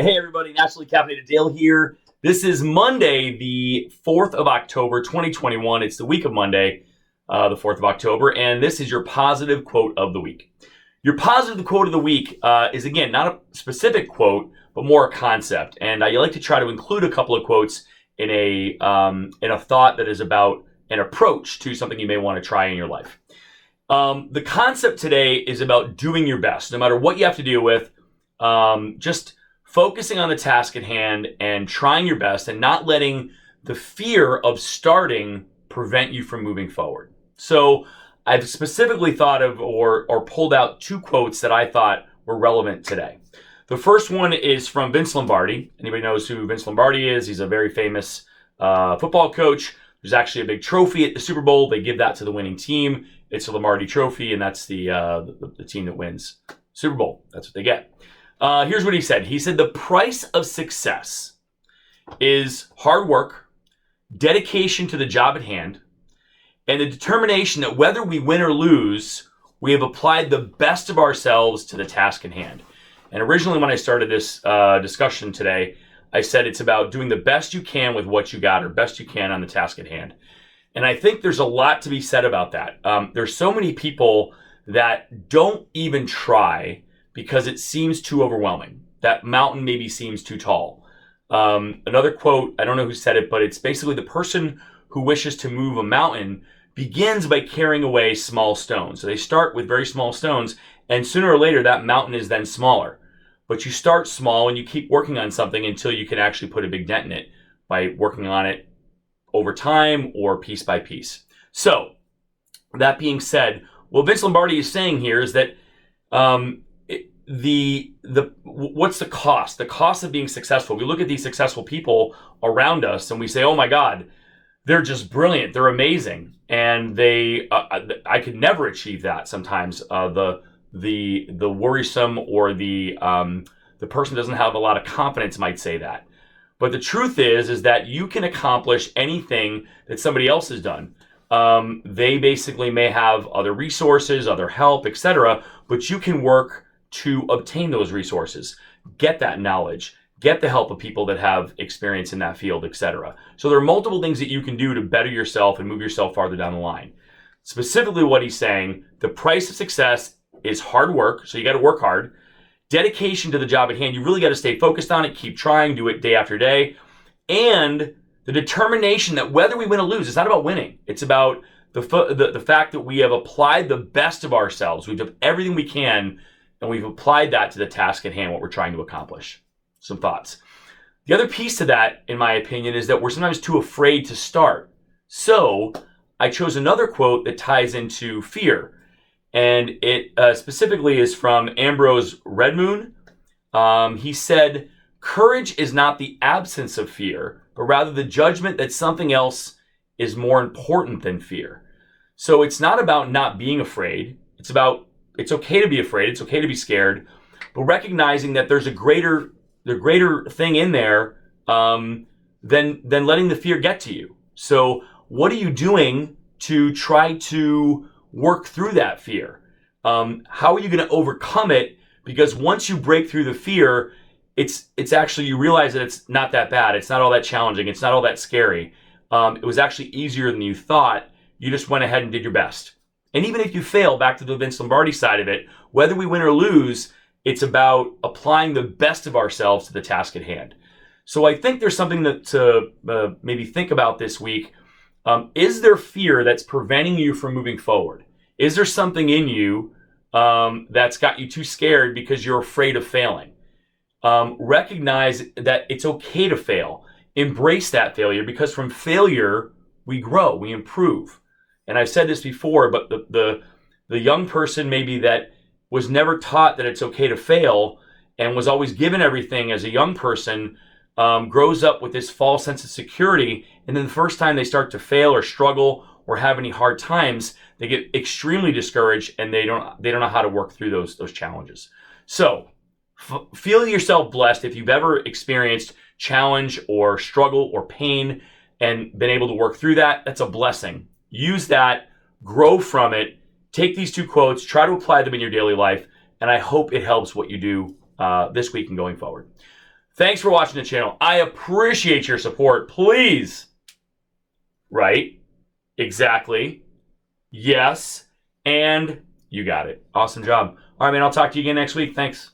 Hey everybody, Naturally Caffeinated Dale here. This is Monday, the 4th of October, 2021. It's the week of Monday, the 4th of October, and this is your positive quote of the week. Your positive quote of the week is, again, not a specific quote, but more a concept. And I like to try to include a couple of quotes in a thought that is about an approach to something you may want to try in your life. The concept today is about doing your best, no matter what you have to deal with. Just focusing on the task at hand and trying your best and not letting the fear of starting prevent you from moving forward. So I've specifically thought of or pulled out two quotes that I thought were relevant today. The first one is from Vince Lombardi. Anybody knows who Vince Lombardi is? He's a very famous football coach. There's actually a big trophy at the Super Bowl. They give that to the winning team. It's a Lombardi trophy, and that's the team that wins Super Bowl. That's what they get. Here's what he said. He said, the price of success is hard work, dedication to the job at hand, and the determination that whether we win or lose, we have applied the best of ourselves to the task at hand. And originally when I started this discussion today, I said it's about doing the best you can with what you got or best you can on the task at hand. And I think there's a lot to be said about that. There's so many people that don't even try because it seems too overwhelming. That mountain maybe seems too tall. Another quote, I don't know who said it, but it's basically the person who wishes to move a mountain begins by carrying away small stones. So they start with very small stones, and sooner or later that mountain is then smaller. But you start small and you keep working on something until you can actually put a big dent in it by working on it over time or piece by piece. So that being said, what Vince Lombardi is saying here is that what's the cost? The cost of being successful. We look at these successful people around us and we say, oh my God, they're just brilliant. They're amazing. And I could never achieve that sometimes. The worrisome or the person doesn't have a lot of confidence might say that. But the truth is that you can accomplish anything that somebody else has done. They basically may have other resources, other help, etc., but you can work to obtain those resources, get that knowledge, get the help of people that have experience in that field, etc. So there are multiple things that you can do to better yourself and move yourself farther down the line. Specifically what he's saying, the price of success is hard work, so you got to work hard. Dedication to the job at hand, you really got to stay focused on it, keep trying, do it day after day. And the determination that whether we win or lose, it's not about winning. It's about the fact that we have applied the best of ourselves. We've done everything we can, and we've applied that to the task at hand, what we're trying to accomplish. Some thoughts. The other piece to that, in my opinion, is that we're sometimes too afraid to start. So I chose another quote that ties into fear. And it specifically is from Ambrose Redmoon. He said, courage is not the absence of fear, but rather the judgment that something else is more important than fear. So it's not about not being afraid. It's about it's okay to be afraid. It's okay to be scared, but recognizing that there's a greater thing in there than letting the fear get to you. So what are you doing to try to work through that fear? How are you going to overcome it? Because once you break through the fear, it's actually, you realize that it's not that bad. It's not all that challenging. It's not all that scary. It was actually easier than you thought. You just went ahead and did your best. And even if you fail, back to the Vince Lombardi side of it, whether we win or lose, it's about applying the best of ourselves to the task at hand. So I think there's something to maybe think about this week. Is there fear that's preventing you from moving forward? Is there something in you that's got you too scared because you're afraid of failing? Recognize that it's okay to fail. Embrace that failure, because from failure, we grow, we improve. And I've said this before, but the young person maybe that was never taught that it's okay to fail and was always given everything as a young person grows up with this false sense of security. And then the first time they start to fail or struggle or have any hard times, they get extremely discouraged and they don't know how to work through those challenges. So feel yourself blessed if you've ever experienced challenge or struggle or pain and been able to work through that. That's a blessing. Use that, grow from it, take these two quotes, try to apply them in your daily life, and I hope it helps what you do this week and going forward. Thanks for watching the channel. I appreciate your support. Please. Right? Exactly. Yes. And you got it. Awesome job. All right, man. I'll talk to you again next week. Thanks.